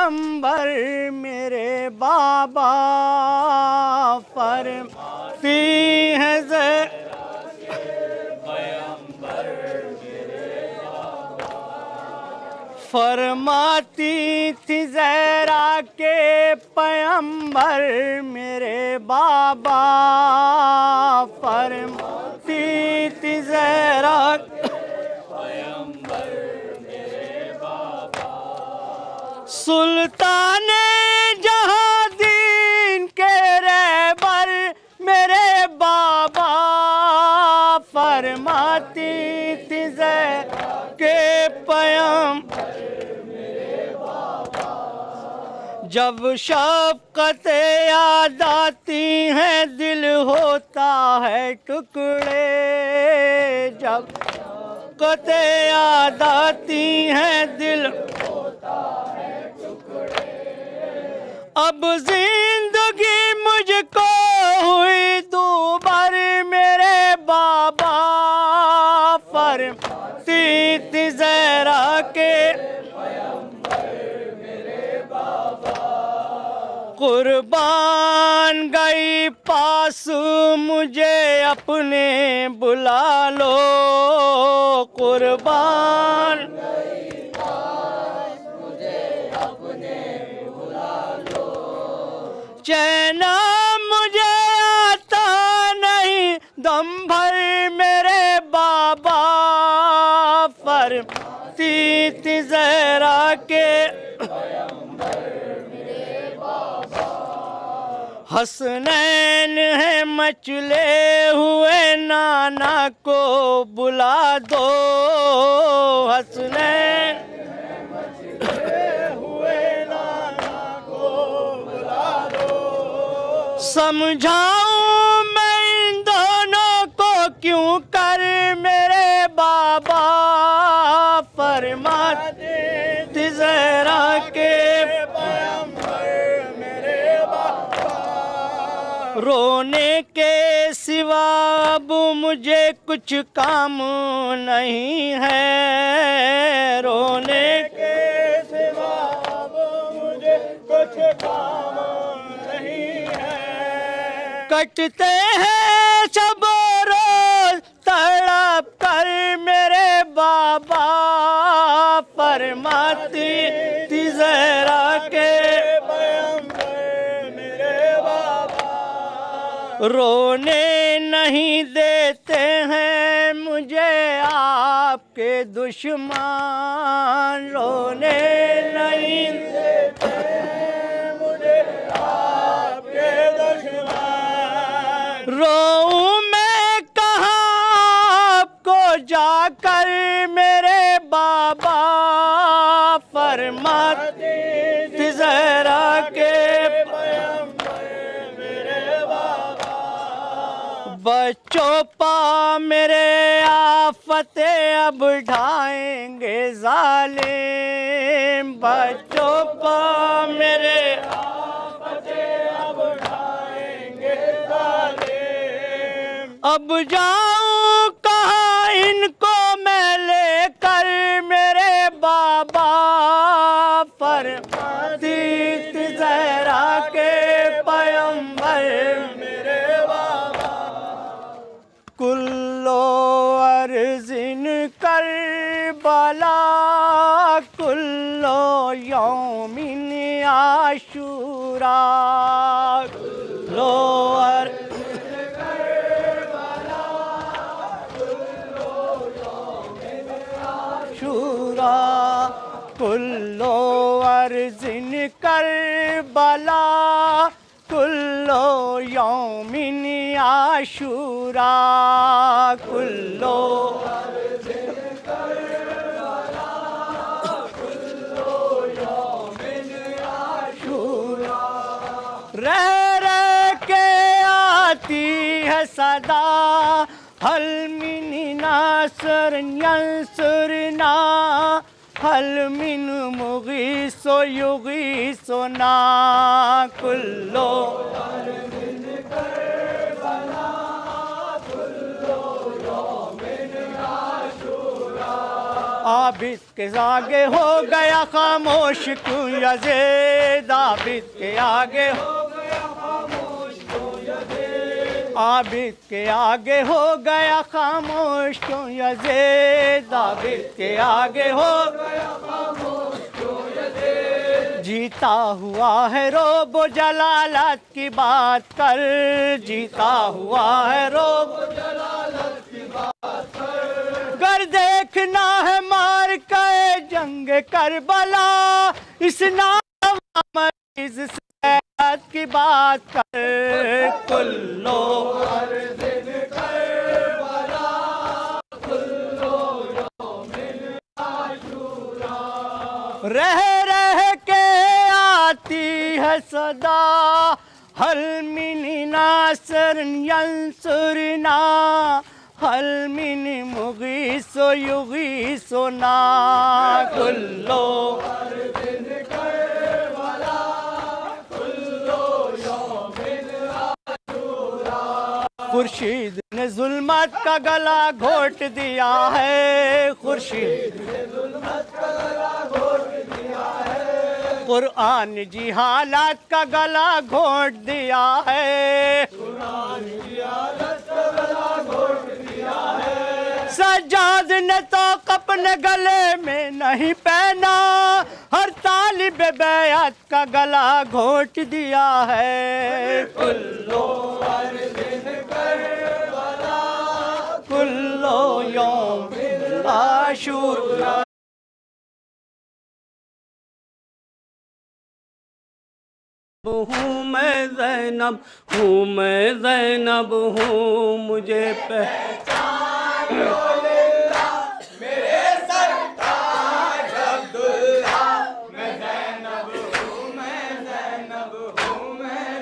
पैगंबर मेरे बाबा फरमाती हैं फरमाती थी ज़हरा के पैगंबर मेरे बाबा फरमाती थी ज़हरा पैगंबर मेरे बाबा सुल्तान जहां दीन के रहबर मेरे बाबा फरमाती थी ज़हरा के पैगंबर जब शफ़क़त याद आती है दिल होता है टुकड़े जब शफ़क़त याद आती है दिल होता है टुकड़े अब जिंदगी मुझको हुई दूबर मेरे बाबा फरमाती थी ज़हरा के कुर्बान गई पास मुझे अपने बुला लो कुर्बान गई पास मुझे अपने बुला लो चैना मुझे आता नहीं दम भर मेरे बाबा फरमाती थी ज़हरा के हसनैन है मचले हुए नाना को बुला दो हसनैन है मचले हुए नाना को बुला दो समझाऊं मैं इन दोनों को क्यों कर मेरे बाबा फरमाते थे ज़हरा के रोने के सिवा अब मुझे कुछ काम नहीं है रोने के सिवा अब मुझे कुछ काम नहीं है कटते हैं सब रोज तड़प कर मेरे बाबा फरमाती थी ज़हरा के रोने नहीं देते हैं मुझे आपके दुश्मन रोने नहीं देते हैं मुझे आपके दुश्मन रोऊं मैं कहाँ आपको जाकर मेरे बाबा फरमाते थे ज़हरा के बच्चों पा मेरे आफते अब ढाएंगे जालिम बच्चों पा मेरे आफते अब ढाएंगे जालिम अब जाऊं कहाँ इनको मैं लेकर मेरे बाबा फरमाती थी ज़हरा के पैगंबर कुल्लो अर्ज़िन करबला कुल्लो यौमिन आशूरा कुल्लो अर्ज़िन करबला कुल्लो यौमिन आशूरा कुल्लो अर्ज़िन करबला कुल्लो यौमिन आशूरा कुल्लो रह रह के आती है सदा हल मिन नासर यंसुरना हल मिन मुगीसो युगीसो ना कुल्लो आबिद के आगे हो गया खामोश क्यों यज़ीद, आबिद के आगे हो गया खामोश क्यों यज़ीद, आबिद के आगे हो गया खामोश क्यों यज़ीद, आबिद के आगे हो गया खामोश क्यों यज़ीद। जीता हुआ है रोब जलालत की बात कर, जीता हुआ है रोब जलालत की बात कर, कर देखना है मार के जंग करबला, इस नाम मरीज से की बात कर। कुल्लो अर्ज़िन करबला, कुल्लो यौमिन आशूरा, रह रह के आती है सदा, हल मिन नासर यंसुरना, हल मिन मुगीसो युगीसो ना। कुल्लो अर्ज़िन करबला, कुल्लो यौमिन आशूरा, खुर्शीद ने जुल्मत का गला घोट दिया है, खुर्शीद ने जुल्मत का गला घोट दिया है, कुरान जी हालात का गला घोट दिया है, कुरान जी हालात का गला घोट दिया है। सज्जाद ने तो अपने गले में नहीं पहना, हर तालिब बैअत का गला घोट दिया है। कुल्लो अर्ज़िन करबला, कुल्लो यौमिन आशूरा। हूँ मैं ज़ैनब, हूँ मैं ज़ैनब हूँ, मुझे पहचान लो लिल्ला, मेरे सरताज अब्दुल्ला, मैं ज़ैनब हूँ, मैं ज़ैनब हूँ, मैं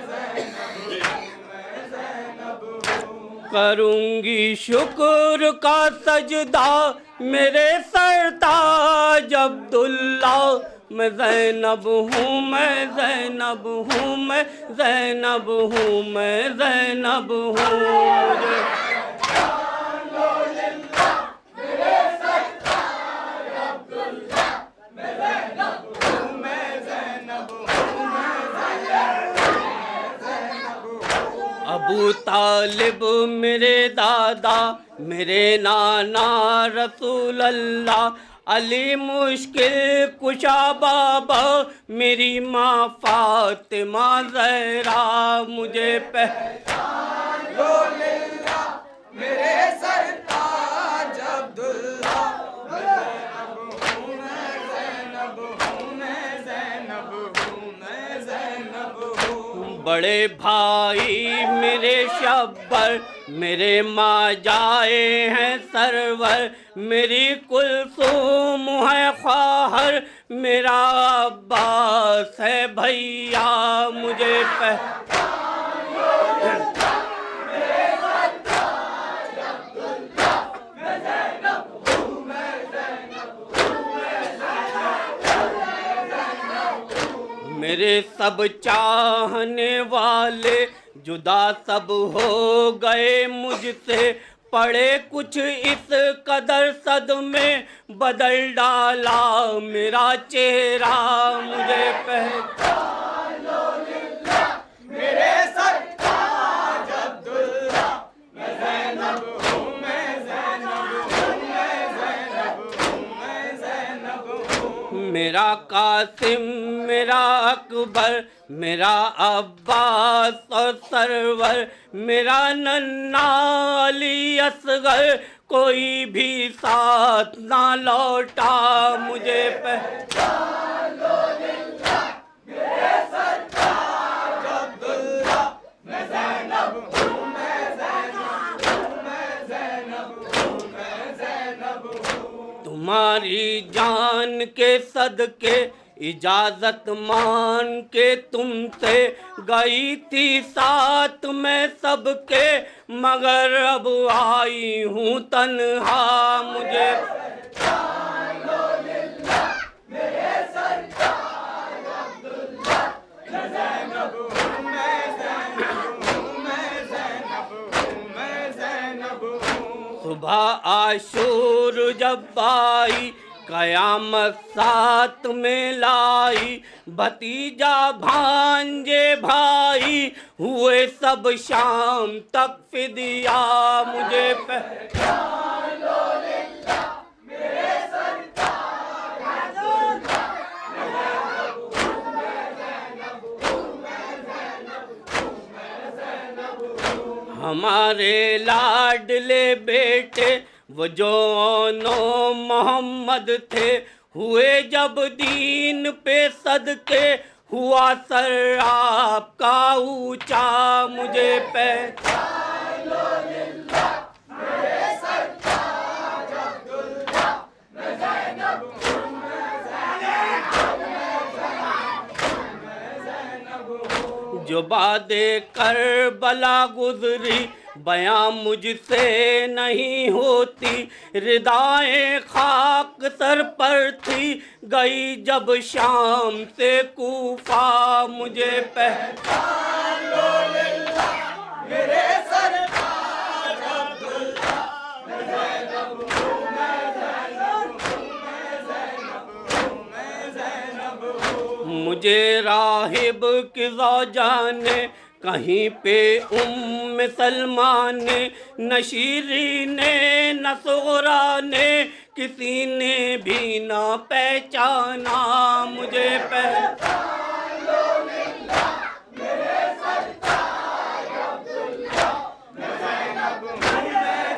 ज़ैनब हूँ। करूँगी शुक्र का सजदा मेरे सरताज अब्दुल्ला, मैं ज़ैनब हूँ, मैं ज़ैनब हूँ, मैं ज़ैनब हूँ, मैं ज़ैनब हूँ। अबू तालिब मेरे दादा, मेरे नाना रसूल अल्लाह, अली मुश्किल कुशा बाबा, मेरी माँ फातिमा ज़हरा, मुझे पहचान लो लिल्ला, मेरे सरताज अब्दुल्ला, मैं ज़ैनब हूँ, मैं ज़ैनब हूँ, मैं ज़ैनब हूँ, मैं ज़ैनब हूँ। बड़े भाई मेरे शब्बर, मेरे माँ जाए हैं सरवर, मेरी कुलसूम है ख्वाहर, मेरा अब्बास है भैया, मुझे पहचान लो लिल्ला, मेरे सरताज अब्दुल्ला, मैं ज़ैनब हूँ, मैं ज़ैनब हूँ, मैं ज़ैनब हूँ। मेरे सब चाहने वाले जुदा सब हो गए मुझसे, पड़े कुछ इस कदर सदमे, बदल डाला मेरा चेहरा, मुझे पहचान लो लिल्ला, मेरे सरताज अब्दुल्ला, मैं ज़ैनब हूँ, मैं ज़ैनब हूँ, मैं ज़ैनब हूँ, मैं ज़ैनब हूँ। मेरा कासिम, मेरा अकबर, मेरा अब्बास और सरवर, मेरा नन्ना अली असगर, कोई भी साथ ना लौटा, मुझे पहचान लो लिल्ला, मेरे सरताज अब्दुल्ला, मैं ज़ैनब हूँ, मैं ज़ैनब हूँ, मैं ज़ैनब हूँ, मैं ज़ैनब हूँ। तुम्हारी जान के सदके इजाजत मान के तुमसे गई थी साथ में सबके, मगर अब आई हूँ तन्हा, मुझे पहचान लो लिल्ला, मेरे सरताज अब्दुल्ला, मैं ज़ैनब हूँ, मैं ज़ैनब हूँ, मैं ज़ैनब हूँ, मैं ज़ैनब हूँ। सुबह आशूर जब आई कयामत साथ में लाई, भतीजा भांजे भाई हुए सब शाम तक फिदिया। मुझे पहचान लो लिल्लाह मेरे सरकार, हमारे लाडले बेटे वो जो मोहम्मद थे, हुए जब दीन पे सदके हुआ सर आपका ऊंचा। मुझे पहचान लो लिल्लाह मेरे सरताज अब्दुल्लाह, मैं ज़ैनब हूँ, मैं ज़ैनब हूँ। जो बादे करबला गुजरी बयां मुझसे नहीं होती, रिदाएं खाक सर पर थी गई जब शाम से कूफा। मुझे पहचान लो लिल्लाह मेरे सरताज अब्दुल्लाह, मैं ज़ैनब हूँ, मैं ज़ैनब हूँ, मैं ज़ैनब हूँ, मैं ज़ैनब हूँ। मुझे राहिब की ज़ौजाने कहीं पे उम्म सलमा ने, न शीरी ने न सोरा ने, किसी ने भी न पहचाना। मुझे पहचान लो लिल्लाह मेरे सरताज अब्दुल्लाह, मैं ज़ैनब हूँ, मैं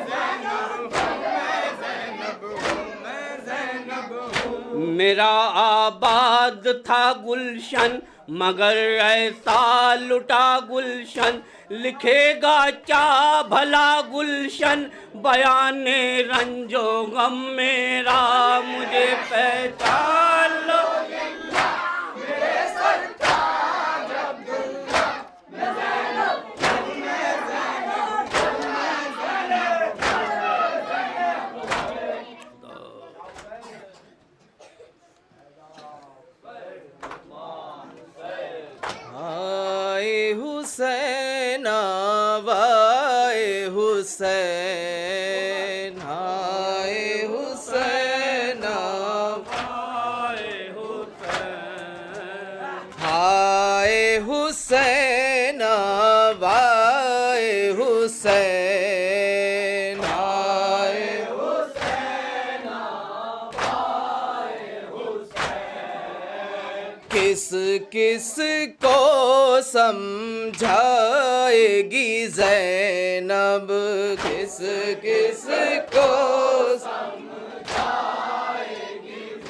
ज़ैनब हूँ, मैं ज़ैनब हूँ, मैं ज़ैनब हूँ। मेरा आबाद था गुलशन मगर ऐसा लुटा गुलशन, लिखेगा चा भला गुलशन बयाने रंजो गम मेरा। मुझे पहचान लो लिल्लाह मेरे सरताज अब्दुल्लाह, मैं ज़ैनब हूँ, मैं ज़ैनब हूँ, मैं ज़ैनब हूँ। हाय हुसैन वाए हुसैन, हाय हुसैन हाय हुसैन, हाय हुसैन वाए हुसैन, हाय हुसैन वाए हुसैन। किस किस को समझाएगी ज़ैनब, किस किस को समझाएगी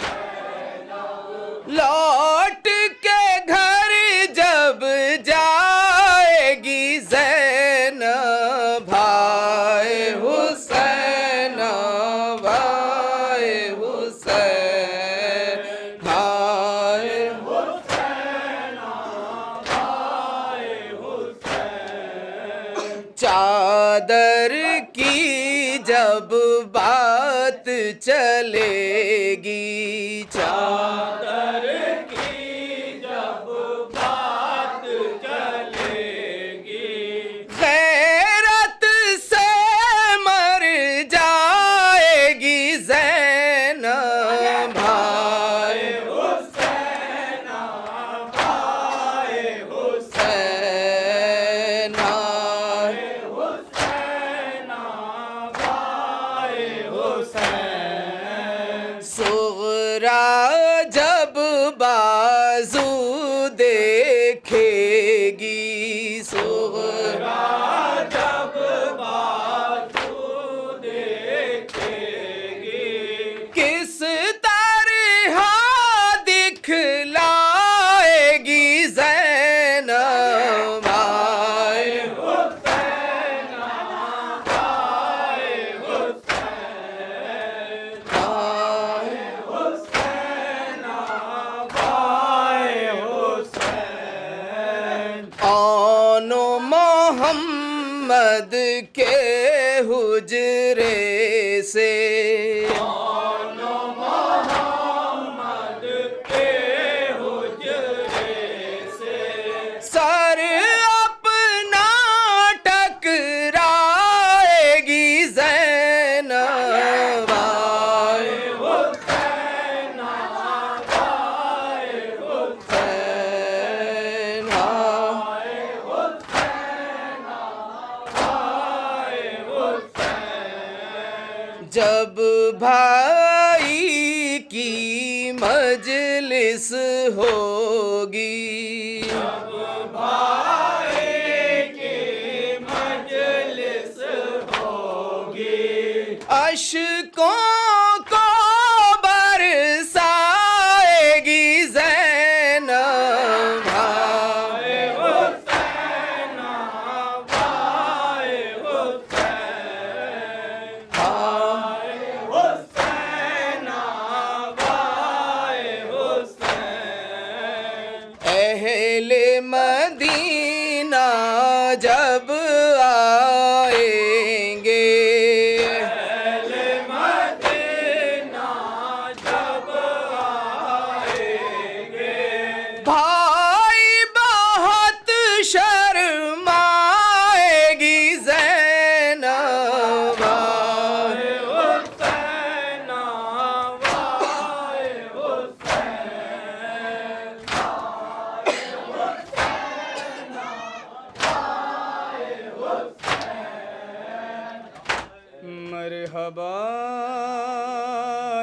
ज़ैनब, लौट के घर जब जाएगी ज़ैनब, भाई हुसैन भाई हुसैन, भाई चादर की जब बात चलेगी, चादर की जब बात चलेगी, गैरत से मर जाएगी ज़ैनब, भाई हुसैन भाई हुसैन, हुसैन हुसैन भाई हुसैन। सुगरा जब बाजू देखेगी, सुगरा जब बाजू देखेगी, किस तरह दिखलाएगी ज़ैनब, भाई हुसैन भाई हुसैन, भाई हुसैन भाई हुसैन। आनो मोहम्मद के हुजरे से, मोहम्मद के हुजरे से, सर अपना टकराएगी ज़ैनब, भाई हुसैन जब भाई की मजलिस होगी, अश्कों को बरसाएगी ज़ैनब, भाई हुसैन, भाई हुसैन, भाई हुसैन, भाई हुसैन। अहले मदीना जब आएंगे, भाई बहुत शर्माएगी ज़ैनब, भाई हुसैन, भाई हुसैन, भाई हुसैन, भाई हुसैन। मरहबा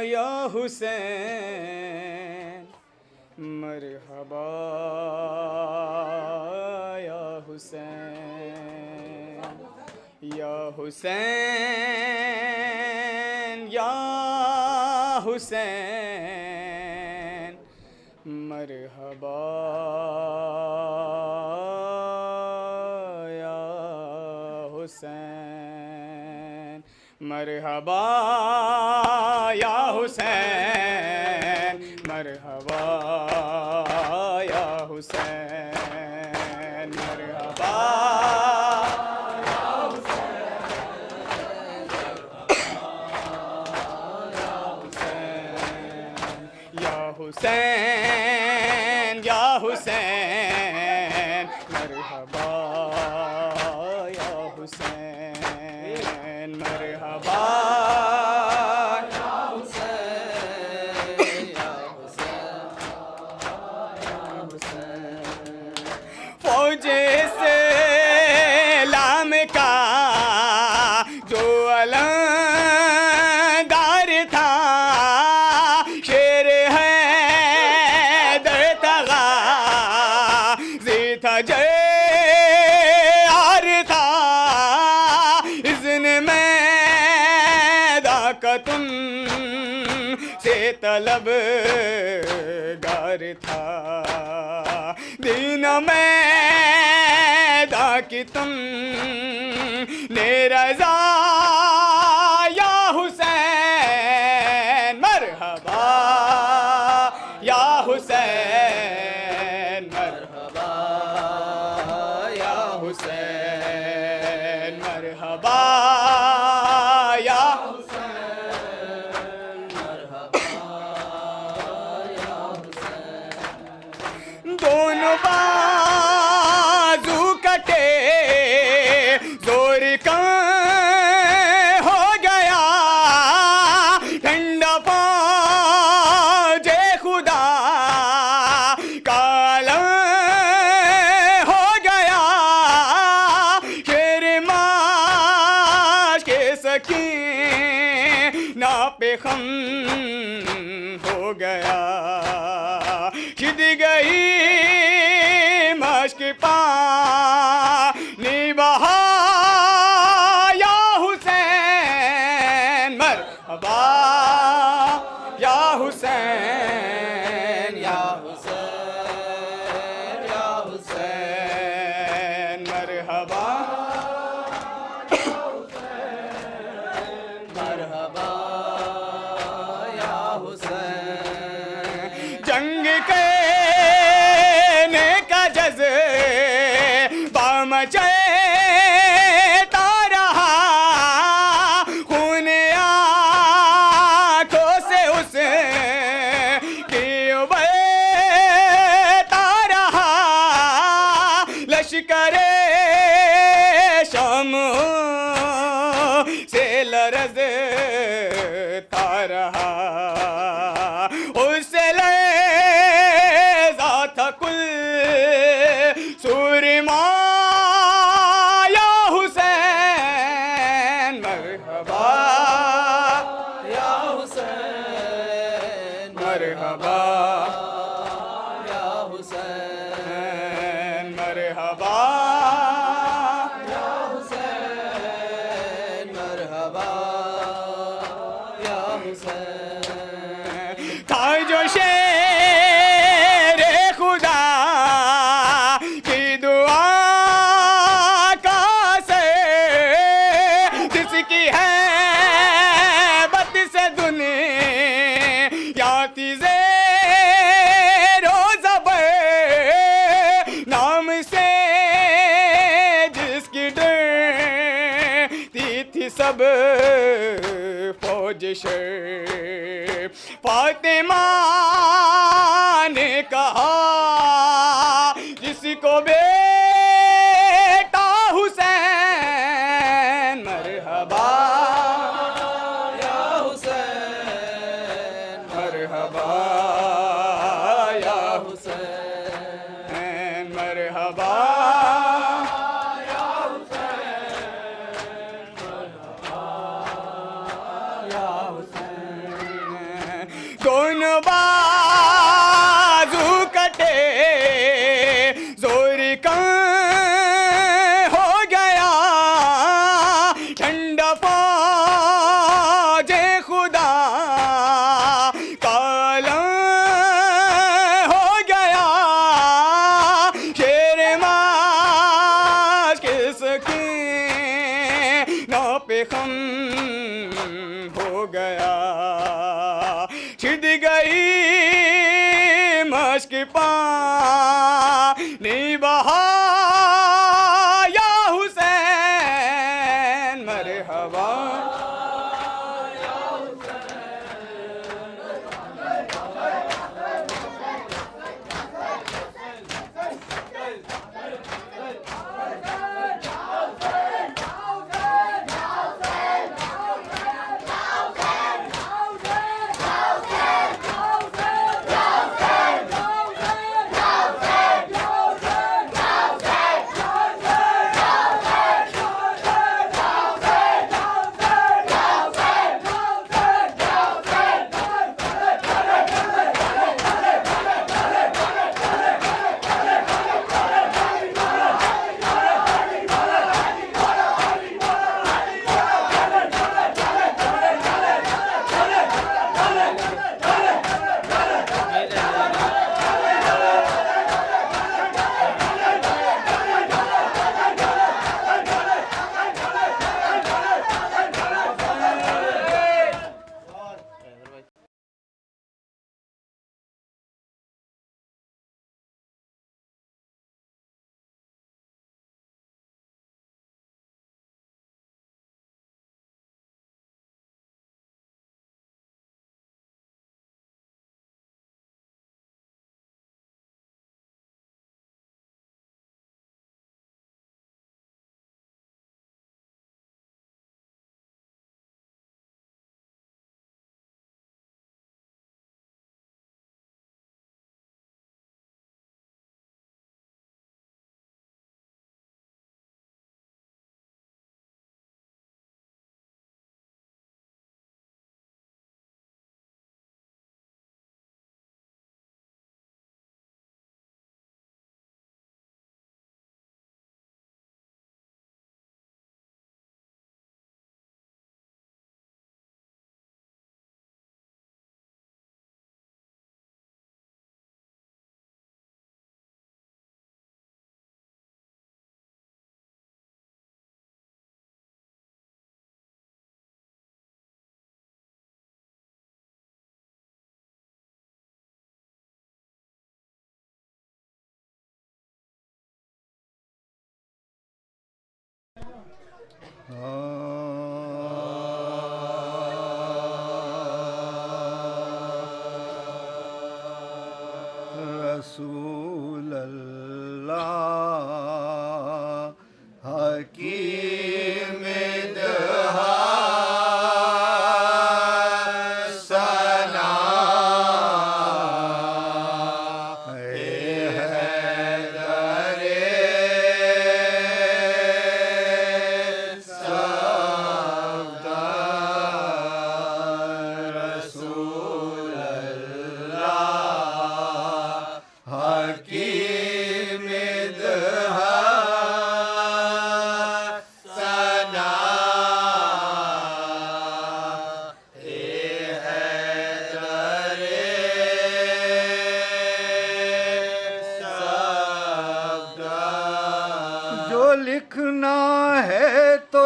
या हुसैन, मरहबा या हुसैन, या हुसैन, या हुसैन, मरहबा या हुसैन, मरहबा या हुसैन, मरहबा या हुसैन, मरहबा या हुसैन, या हुसैन, मरहबा या हुसैन, मरहबा या हुसैन, या हुसैन। फौजे से लाम का जो अलंदार था, शेर है दरतगा जीता जय आर था, इज़्न में दाकतुन से तलब गार था, दीन में दाकी तुम ने रज़ा या हुसैन, मरहबा या हुसैन, मरहबा या हुसैन, मरहबा या हुसैन, मरहबा या हुसैन। दोनों बाजू कटे जोर का हो गया, ठंडा पाजे खुदा काला हो गया, शेर माश के सकीना पे खम हो गया, खिद गई मश्क पानी बहा या हुसैन, मरहबा या हुसैन, या हुसैन, या हुसैन, मरहबा मरहबा या हुसैन। जंग के का जज़्बा मचता रहा, खून आँखों से उस की उबलता रहा, लश्करे शम से लरज़ता रहा, उससे लरज़ा था कुल मरहबा या हुसैन मरहबा या हुसैन मरहबा या हुसैन था जो शेर खुदा की दुआ का से जिसकी है बत से दुनिया तीजे रोज़बर नाम से जिसकी डरती थी सब फौज शर फातिमा ने कहा जिसको बेटा हुसैन मरहबा या हुसैन मरहबा या हुसैन मरहबा या हुसैन दोनों बाजू कटे जोर कम हो गया ठंडा फौजे खुदा काला हो गया शेर माश के सकीना पे खम हो गया छिद गई मश्क पानी बहा या हुसैन मरहबा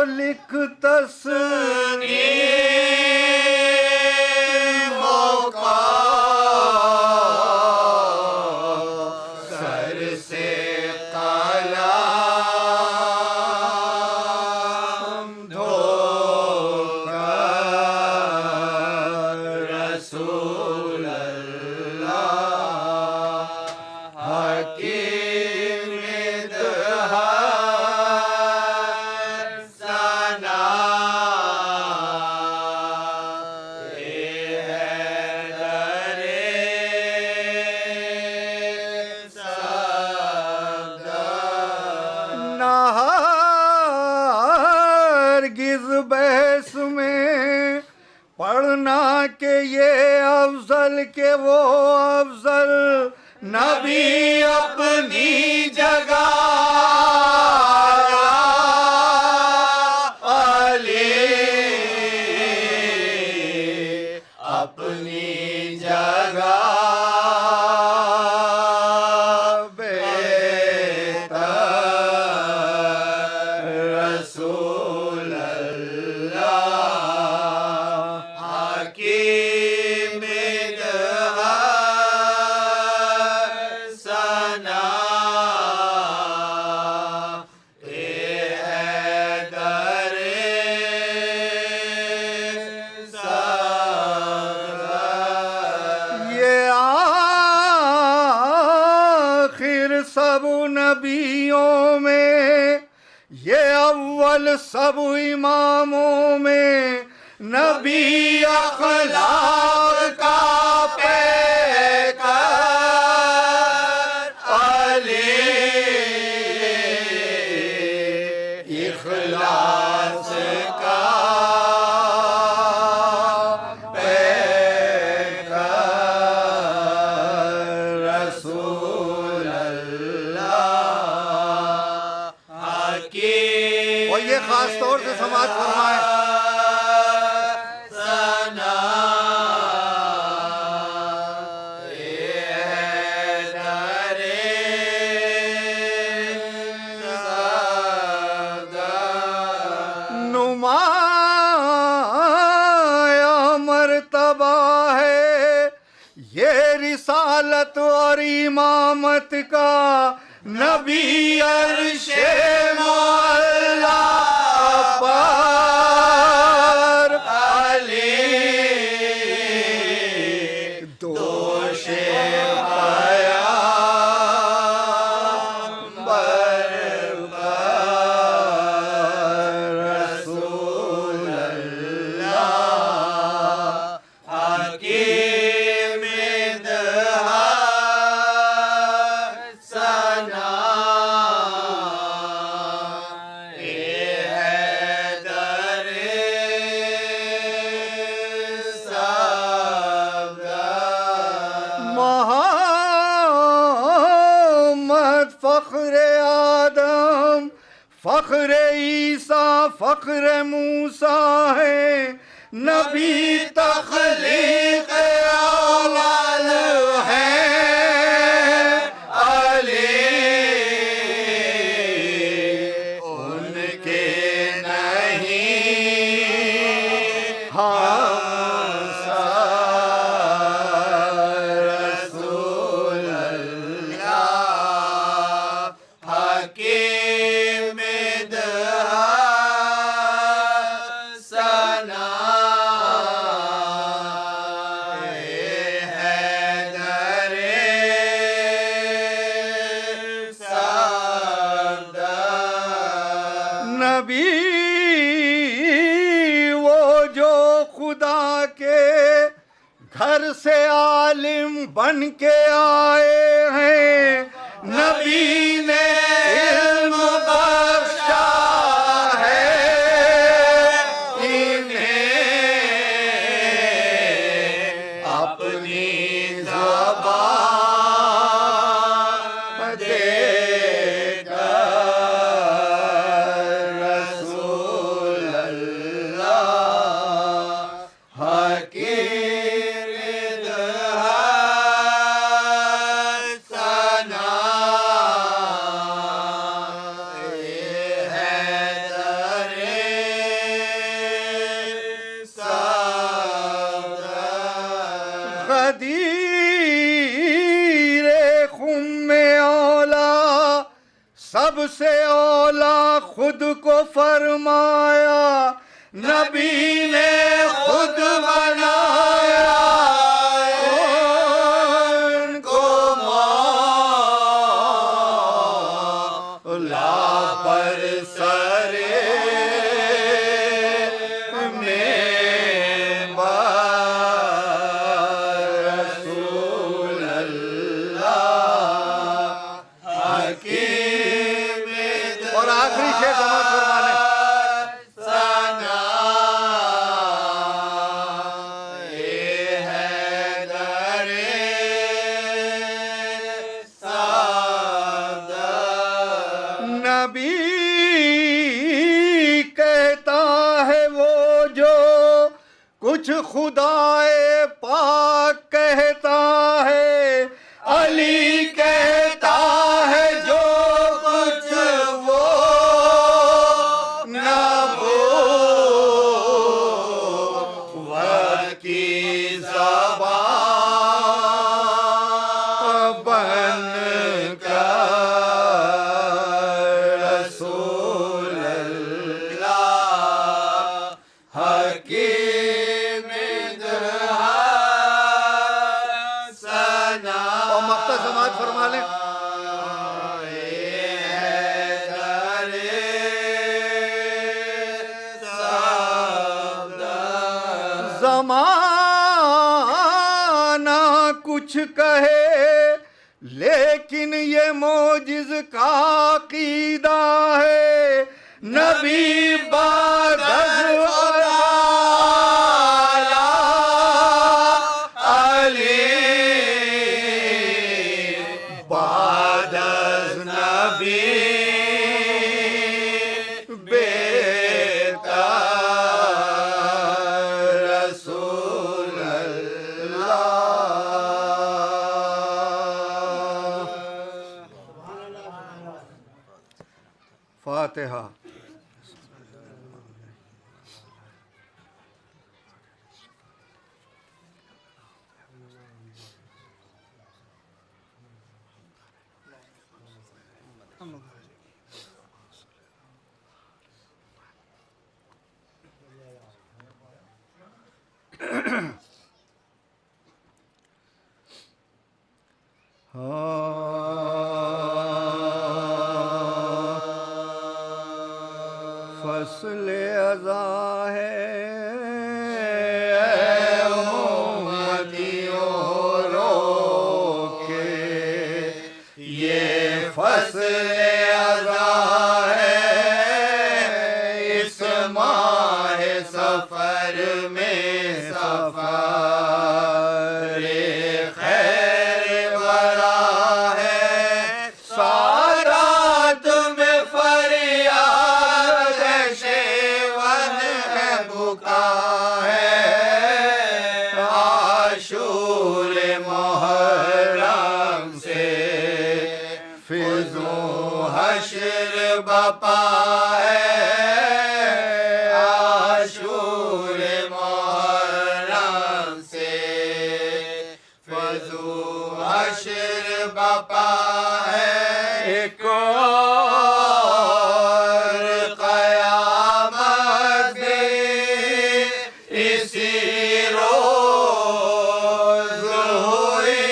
लिख तस्नीम मौका सर से कलाम धोकर रसूल अल्लाह हकीम सना हरगिज़ बहस में पढ़ना के ये अफजल के वो अफजल नबी अपनी जगह अली अपनी जगह रसूल अल्लाह हकीम सना ये आखिर सब नबियों में ये अव्वल सब इमामों में नबी अखलाक का पैकर अली इखलास का पैकर रसूल अल्लाह हकीम। और ये खास तौर से समाज फरमाए सना नुमाया मर्तबा है ये रिसालत और इमामत का नबी अर्शे मौला पर अली दोषे पैगंबर पर रसूल अल्लाह हकीम सना मोहम्मद फख्र आदम फख्र ईसा फख्र मूसा है नबी तख्लीक अव्वल है अली उनके नहीं हम रसूल अल्लाह हकीम सना नबी वो जो खुदा के घर से आलिम बन के आए हैं नबी ने इल्म बख्शा है इन्हें अपनी ज़बान देकर रसूल अल्लाह हकीम सना सबसे औला खुद को फरमाया, नबी ने खुद बनाया, उनको मौला पर सरे में रसूल अल्लाह हकीम। और आखिरी शेर समाज फरमाने, नबी कहता है वो जो कुछ खुदाए पाक कहता है, अली कहता है जो कुछ वो नबूवत की ज़बान बन कर रसूल अल्लाह हकीम सना। और मक्ता समाज फरमा लें, ज़माना कुछ कहे लेकिन ये मोजिज़ का अक़ीदा है, नबी बादल अली बादल नबी बेटा रसूल अल्लाह। फातिहा। फसल अज़ा है मोहम्मदियों रोके, ये फसल अज़ा है इस माह सफर में सफर खैर बरा है, सारात में फरियाद है, शेवन है बुका है, आशूर मुहर्रम से फिज़ो हश्र बपा है, आशूर मुहर्रम से फिज़ो हश्र बपा है, एक और क़यामत भी इसी रोज़ हुई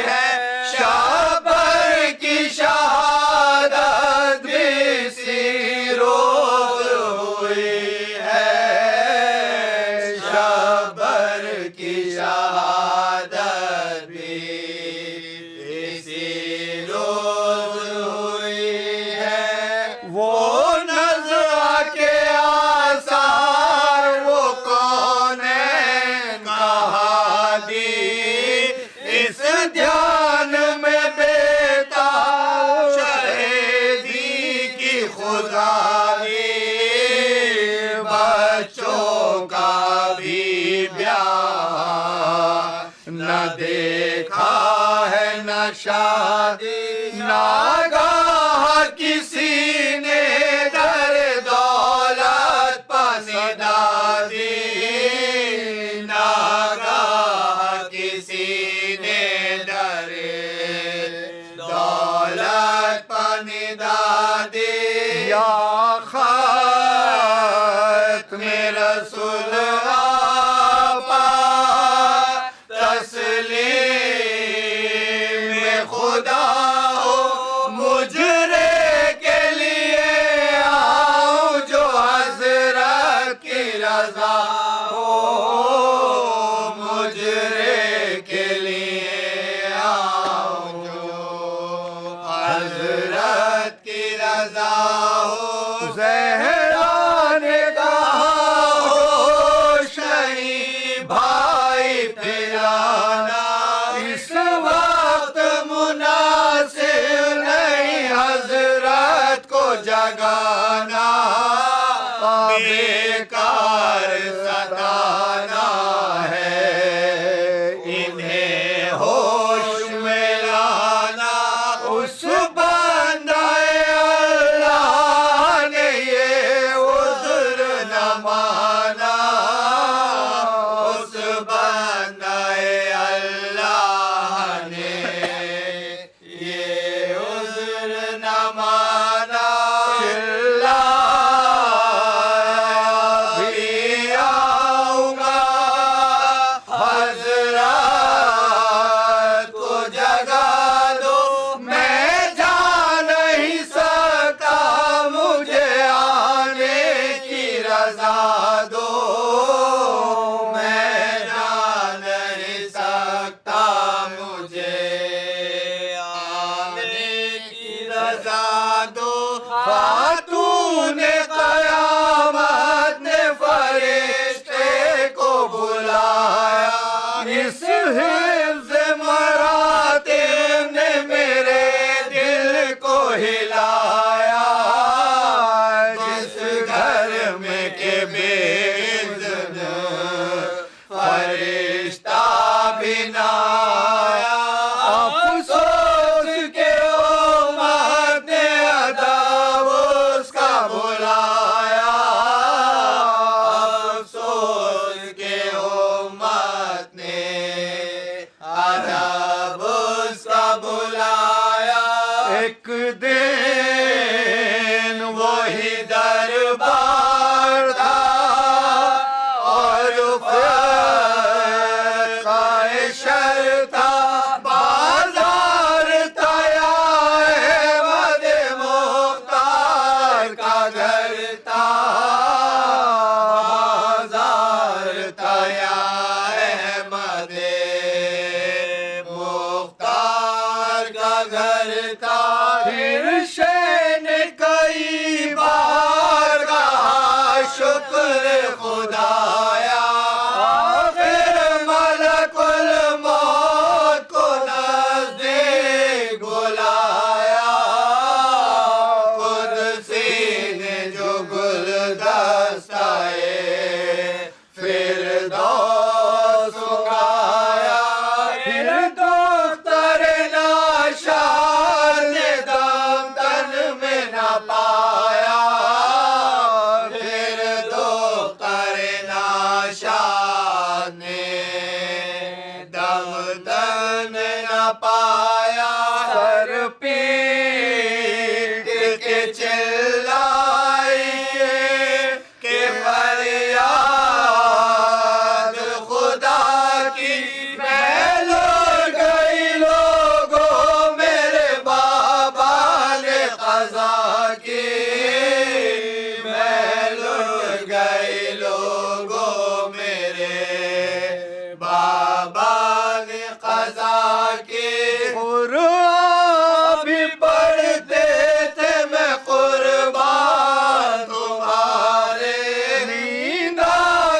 है, शाबर की शहादत भी इसी रोज़ हुई है, शाबर की शहादत भी इसी रोज़ हुई है। वो नज़्र के आसार वो कौन कहा दी, इस ध्यान में बेताब शहीदी की खुदा दी, बच्चों का भी ब्याह न देखा है न शादी, नागाह किसी ने दर दौलत पनिदा दी, नागाह किसी ने दर दौलत पनिदा या खत्म रसूल आपा तस्लीम खुदा हो मुजरे के लिए आओ जो हजरत की रजा हो मुजरे के लिए आओ जो हजरत की रजा हो ज़हरा ने कहा होश नहीं भाई फिराना इस वक्त मुनासिब नहीं हजरत को जगाना बेकार सताना है इन्हें होश में लाना उस बंदाए अल्लाह ने ये उज़्र न माना उस बंदाए अल्लाह ने ये उज़्र न माना चिल्लाया भी आऊंगा हजरत को जगा दो मैं जा नहीं सकता मुझे आने की रजा दो मैं जा नहीं सकता मुझे आने की रजा दो खातून क़यामत ने फरिश्ते को बुलाया इस हिफ्ज़ मरातिब ने मेरे दिल को हिलाया जिस घर में के बेइज़्ज़त फरिश्ता भी ना आया अफ़सोस के उम्मत ने अदब उसका बुलाया अफ़सोस के उम्मत ने अदब उसका बुलाया एक दिन वही दरबार था और फ़िक़्हे शर था बाज़ार तया अहमद मुख्तार का घर था बाज़ार तया अहमद मुख्तार का घर था फिर शैन कई बार कहा शुक्र खुदाया आखिर मलकुल मौत को नज़दीक बुलाया कुदसी ने जो गुलदस्ताए फिरदौस उगाया फिर दोख्तर नाशाद ने दम तन में न पाया फिर दोख्तर नाशाद ने दम तन न पाया सर पीट के चिल्लाई के फरियाद खुदा की महल गई लोगों मेरे बाबा ने क़ज़ा की महल गई लोगों मेरे बाबा ने क़ज़ा की कुरान भी पढ़ते थे मैं कुर्बान तुम्हारे नींद आ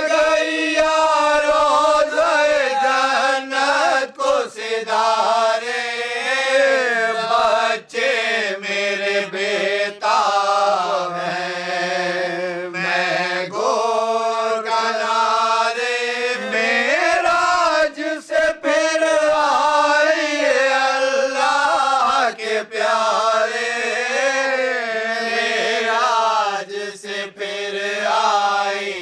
गई यारो जन्नत को सिधारे बच्चे मेरे बेताब हैं मैं गोर किनारे मेराज से फिर आए अल्लाह के प्यारे मेराज से फिर आए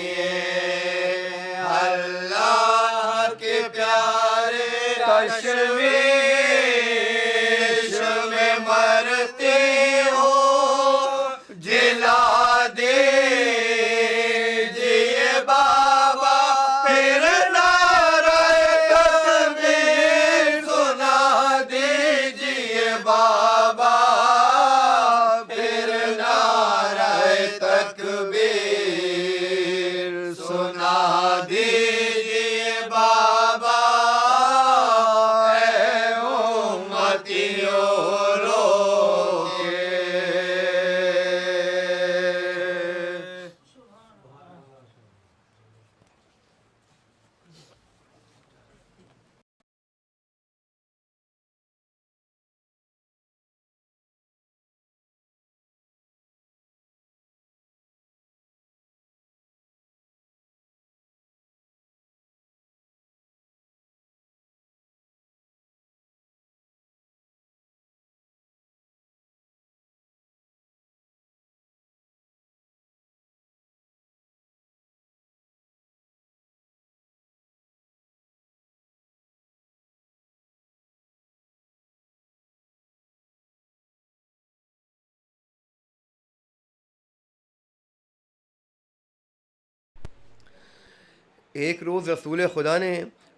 अल्लाह के प्यारे तशवीर बाबा फिर नारे तकबीर सुना दीजिए बाबा ऐ उम्मतियों रोके। एक रोज़ रसूल खुदा ने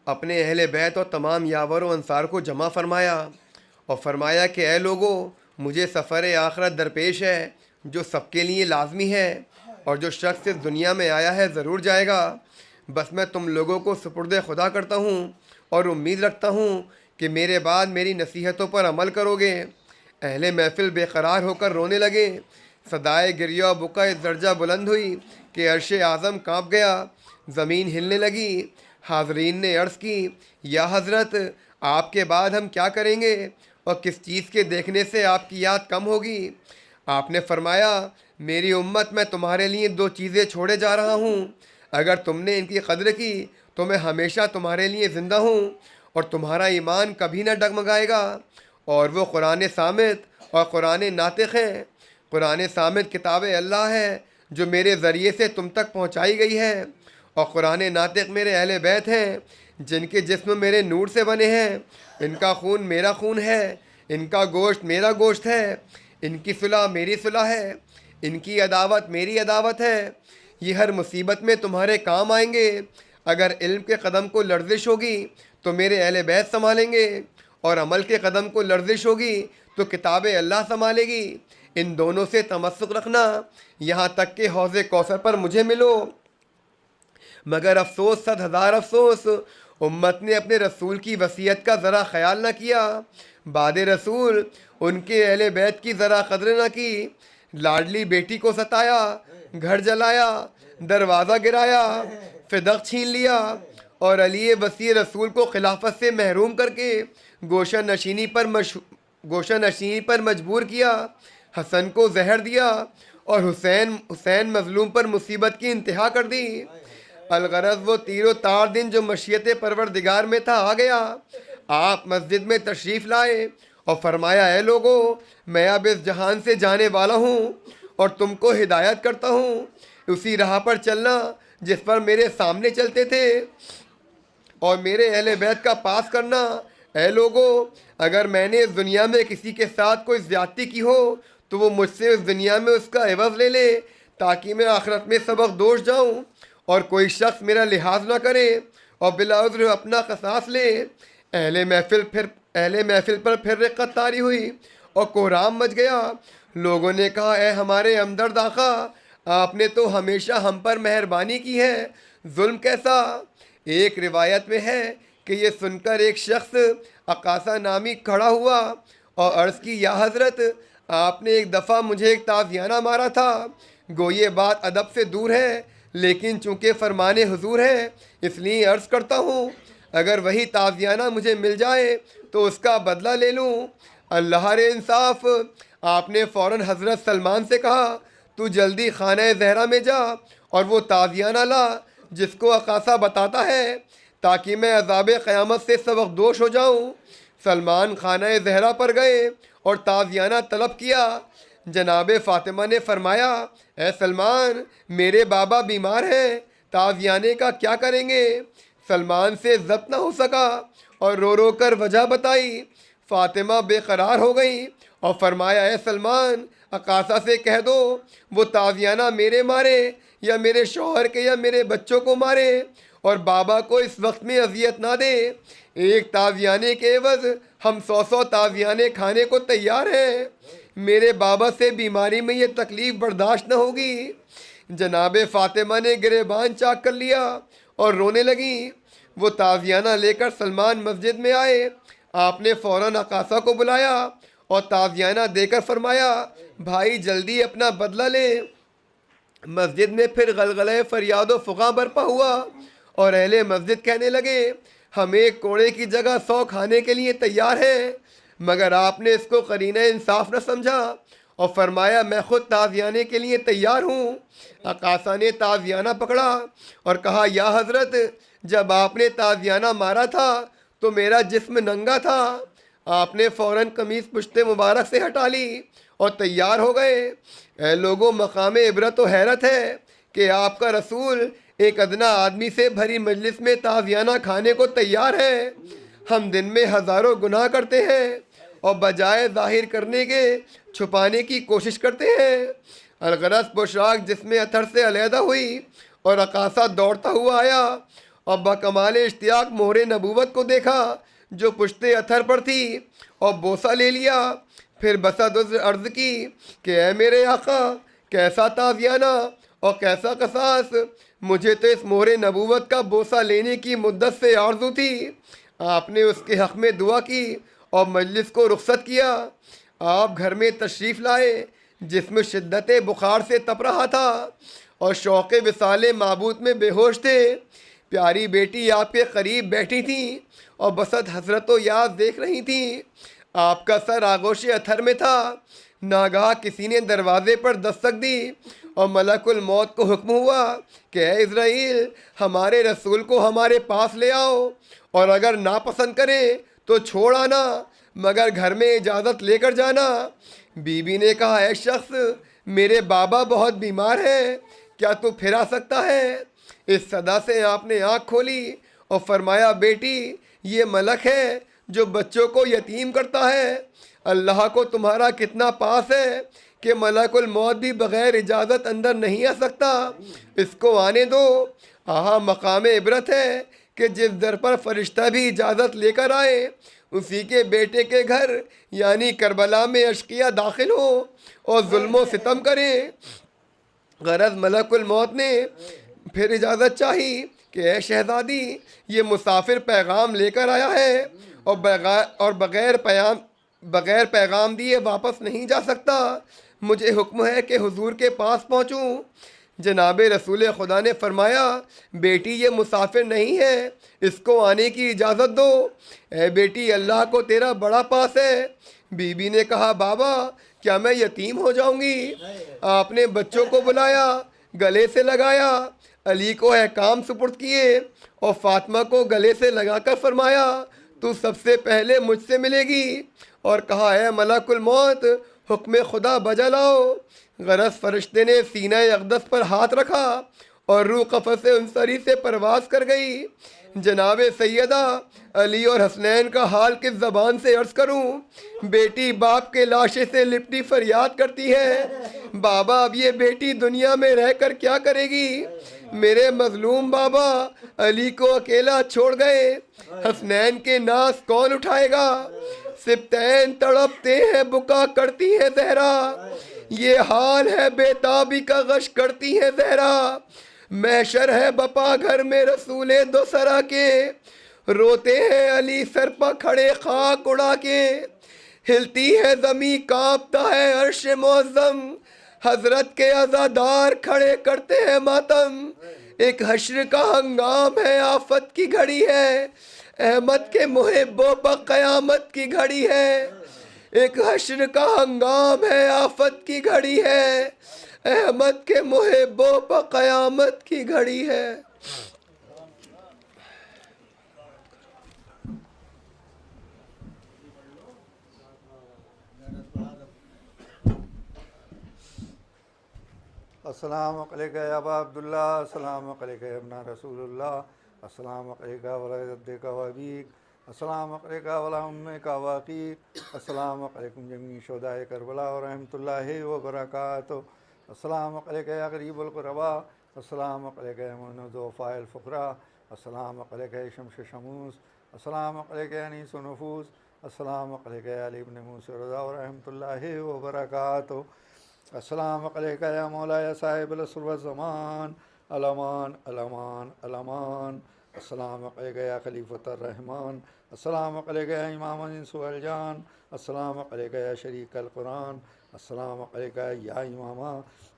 अपने अहले बैत और तमाम यावर व अंसार को जमा फरमाया और फरमाया कि ए लोगो, मुझे सफ़र आखरत दरपेश है जो सबके लिए लाजमी है, और जो शख्स इस दुनिया में आया है ज़रूर जाएगा। बस मैं तुम लोगों को सुपुर्द खुदा करता हूँ और उम्मीद रखता हूँ कि मेरे बाद मेरी नसीहतों पर अमल करोगे। अहले महफिल बेकरार होकर रोने लगे। सदाए गिरिया बुका इस दर्जा बुलंद हुई कि अर्श आज़म काँप गया, ज़मीन हिलने लगी। हाज़रीन ने अर्ज़ की, या हज़रत, आपके बाद हम क्या करेंगे और किस चीज़ के देखने से आपकी याद कम होगी? आपने फरमाया, मेरी उम्मत मैं तुम्हारे लिए दो चीज़ें छोड़े जा रहा हूँ। अगर तुमने इनकी कद्र की तो मैं हमेशा तुम्हारे लिए ज़िंदा हूँ और तुम्हारा ईमान कभी ना डगमगाएगा। और वो कुरान सामित और कुरान नातिक़ हैं। कुरान सामित किताब अल्लाह है जो मेरे ज़रिए से तुम तक पहुँचाई गई है, और कुरान नातिक़ मेरे अहले बैत हैं जिनके जिस्म मेरे नूर से बने हैं। इनका खून मेरा खून है, इनका गोश्त मेरा गोश्त है, इनकी सुलह मेरी सुलह है, इनकी अदावत मेरी अदावत है। ये हर मुसीबत में तुम्हारे काम आएंगे। अगर इल्म के कदम को लर्जिश होगी तो मेरे अहले बैत संभालेंगे, और अमल के कदम को लर्जिश होगी तो किताब अल्लाह संभालेगी। इन दोनों से तमस्सुक रखना यहाँ तक कि हौज़े कौसर पर मुझे मिलो। मगर अफसोस, 100,000 अफसोस, उम्मत ने अपने रसूल की वसीयत का ज़रा ख्याल न किया। बाद रसूल उनके अहले बैत की ज़रा कदर न की। लाडली बेटी को सताया, घर जलाया, दरवाज़ा गिराया, फ़िदक छीन लिया, और अली वसी रसूल को खिलाफत से महरूम करके गोशा नशीनी पर मजबूर किया। हसन को जहर दिया और हुसैन मजलूम पर मुसीबत की इंतहा कर दी। अलगरज वो तीरो तार दिन जो मशीयत परवरदिगार में था आ गया। आप मस्जिद में तशरीफ़ लाए और फरमाया, ए लोगो, मैं अब इस जहान से जाने वाला हूँ और तुमको हिदायत करता हूँ उसी राह पर चलना जिस पर मेरे सामने चलते थे, और मेरे अहले बैत का पास करना। ए लोगो, अगर मैंने इस दुनिया में किसी के साथ कोई ज़्यादती की हो तो वो मुझसे इस दुनिया में उसका एवज़ ले ले, ताकि मैं आखिरत में सबक दोष जाऊँ और कोई शख्स मेरा लिहाज ना करे और बिलाउज़्र अपना क़सास ले। अहले महफिल पर फिर रिक़्क़त तारी हुई और कोहराम मच गया। लोगों ने कहा, ए हमारे हमदर्द आका, आपने तो हमेशा हम पर मेहरबानी की है, जुल्म कैसा? एक रिवायत में है कि ये सुनकर एक शख्स अकासा नामी खड़ा हुआ और अर्ज़ की, या हज़रत, आपने एक दफ़ा मुझे एक ताज़ियाना मारा था। गो ये बात अदब से दूर है, लेकिन चूँकि फ़रमाने हुजूर है इसलिए अर्ज़ करता हूँ, अगर वही ताज़ियाना मुझे मिल जाए तो उसका बदला ले लूँ। अल्लाह रे इंसाफ। आपने फ़ौरन हज़रत सलमान से कहा, तू जल्दी खाना ज़हरा में जा और वो ताज़ियाना ला जिसको अकासा बताता है, ताकि मैं अज़ाब क़यामत से सबक दोष हो जाऊँ। सलमान खाना ज़हरा पर गए और ताज़ियाना तलब किया। जनाब फ़ातिमा ने फरमाया, ए सलमान, मेरे बाबा बीमार हैं, ताज़ियाने का क्या करेंगे? सलमान से ज़ब्त न हो सका और रो रो कर वजह बताई। फ़ातिमा बेकरार हो गई और फरमाया, ए सलमान, अकासा से कह दो वो ताज़ियाना मेरे मारे या मेरे शौहर के या मेरे बच्चों को मारे, और बाबा को इस वक्त में अजियत ना दे। एक ताज़ियाने के एवज़ हम 100 ताज़ियाने खाने को तैयार हैं। मेरे बाबा से बीमारी में ये तकलीफ़ बर्दाश्त न होगी। जनाब फ़ातिमा ने गिरेबान चाक कर लिया और रोने लगी। वो ताज़ियाना लेकर सलमान मस्जिद में आए। आपने फ़ौरन अकासा को बुलाया और ताज़ियाना देकर फरमाया, भाई जल्दी अपना बदला ले। मस्जिद में फिर गलगले फरियाद व फुका बरपा हुआ और अहले मस्जिद कहने लगे, हम एक कोड़े की जगह 100 खाने के लिए तैयार हैं, मगर आपने इसको करीना इंसाफ न समझा और फरमाया मैं ख़ुद ताज़ियाने के लिए तैयार हूँ। अकासा ने ताज़ियाना पकड़ा और कहा, या हज़रत, जब आपने ताज़ियाना मारा था तो मेरा जिस्म नंगा था। आपने फ़ौरन कमीज़ पुश्ते मुबारक से हटा ली और तैयार हो गए। ऐ लोगों, मकाम इबरत व हैरत है कि आपका रसूल एक अदना आदमी से भरी मजलिस में ताज़ियाना खाने को तैयार है। हम दिन में हज़ारों गुनाह करते हैं और बजाय ज़ाहिर करने के छुपाने की कोशिश करते हैं। अलगरस पोशाक जिसमें अथर से अलहदा हुई और अकासा दौड़ता हुआ आया और बकमाल इश्तियाक मोहरे नबूवत को देखा जो पुश्ते अथर पर थी और बोसा ले लिया। फिर बसद अर्ज़ की कि ऐ मेरे आका, कैसा ताज़ियाना और कैसा कसास। मुझे तो इस मोहरे नबूवत का बोसा लेने की मुद्दत से आरज़ू थी। आपने उसके हक़ में दुआ की और मजलिस को रुख़सत किया। आप घर में तशरीफ़ लाए जिसमें शिद्दत बुखार से तप रहा था और शौक़ विसाले माबूद में बेहोश थे। प्यारी बेटी आपके करीब बैठी थी और बसत हसरत याद देख रही थी। आपका सर आगोश अथर में था। नागाह किसी ने दरवाज़े पर दस्तक दी और मलकुल मौत को हुक्म हुआ कि ऐ इज़राइल, हमारे रसूल को हमारे पास ले आओ और अगर नापसंद करे तो छोड़ आना, मगर घर में इजाज़त लेकर जाना। बीबी ने कहा, ऐ शख्स, मेरे बाबा बहुत बीमार हैं, क्या तू फिर आ सकता है? इस सदा से आपने आँख खोली और फरमाया, बेटी, ये मलक है जो बच्चों को यतीम करता है। अल्लाह को तुम्हारा कितना पास है कि मलकुल मौत भी बग़ैर इजाज़त अंदर नहीं आ सकता। इसको आने दो। आहा, मकाम इबरत है कि जिस दर पर फ़रिश्ता भी इजाज़त लेकर आए उसी के बेटे के घर यानी करबला में अशकिया दाखिल हो और जुल्म सितम करें। गरज मलकुल मौत ने फिर इजाज़त चाही कि ऐ शहज़ादी, ये मुसाफिर पैगाम लेकर आया है और बग़ैर पैगाम दिए वापस नहीं जा सकता। मुझे हुक्म है कि हुजूर के पास पहुँचूँ। जनाब रसूल खुदा ने फरमाया, बेटी, ये मुसाफिर नहीं है, इसको आने की इजाज़त दो। ऐ बेटी, अल्लाह को तेरा बड़ा पास है। बीबी ने कहा, बाबा, क्या मैं यतीम हो जाऊंगी? आपने बच्चों को बुलाया, गले से लगाया, अली को अहकाम सुपुर्द किए और फातिमा को गले से लगाकर फरमाया, तू सबसे पहले मुझसे मिलेगी। और कहा, है मलकुल मौत, हुक्म खुदा बजा लाओ। गरज फरिश्ते ने सीना अक़दस पर हाथ रखा और रूह कफ़स अंसरी से परवास कर गई। जनाब सैयदा, अली और हसनैन का हाल किस ज़बान से अर्ज़ करूं? बेटी बाप के लाशे से लिपटी फरियाद करती है, बाबा, अब ये बेटी दुनिया में रहकर क्या करेगी? मेरे मजलूम बाबा अली को अकेला छोड़ गए, हसनैन के नास कौन उठाएगा? सिब्तैन तड़पते हैं, बुका करती है ज़हरा, ये हाल है बेताबी का गश करती है ज़हरा। महशर है बपा घर में रसूले दो सरा के, रोते हैं अली सर पर खड़े खाक उड़ा के। हिलती है ज़मी, कांपता है अर्श मुअज़्ज़म, हजरत के अज़ादार खड़े करते हैं मातम। एक हश्र का हंगाम है, आफत की घड़ी है, अहमद के मुहिब्बों पर क़यामत की घड़ी है। एक हश्र का हंगाम है, आफत की घड़ी है, अहमद के मुहिब्बों पर क़यामत की घड़ी है। अस्सलामु अलैका या अबा अब्दुल्ला, अस्सलामु अलैका या इब्ना रसूलुल्लाह, अस्सलामु अलैका वला जद्दिका व अबीक, अस्सलामु अलैका वला उम्मिका व अखीक, अस्सलामु अलैकुम जमी शुहदाए करबला व रहमतुल्लाहि व बरकातुहू, अस्सलामु अलैका या गरीबुल ग़ुरबा, अस्सलामु अलैका या मुअज़्ज़िज़ ज़ुअफ़ाइल फ़ुक़रा, अस्सलामु अलैका या शम्स शमूस, अस्सलामु अलैका या अनीस नुफूस, अस्सलाम अलैका या अली इब्न मूसा रज़ा व रहमतुल्लाहि व बरकातुहू। अस्सलाम अलैका या मौला या साहिब अलअस्र व ज़मान अलमान अलमान अलमान। अस्सलाम अलैका या खलीफतुर रहमान। अस्सलाम अलैका या इमाम इंस वल जान। अस्सलाम अलैका या शरीक अल कुरान। अस्सलाम अलैका या इमाम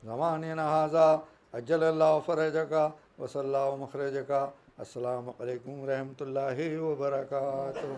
ज़मानिना हाज़ा अज्जलल्लाहु फ़रजका व सल्लल्लाहु मखरजका। अस्सलाम अलैकुम रहमतुल्लाहि व बरकातुहू।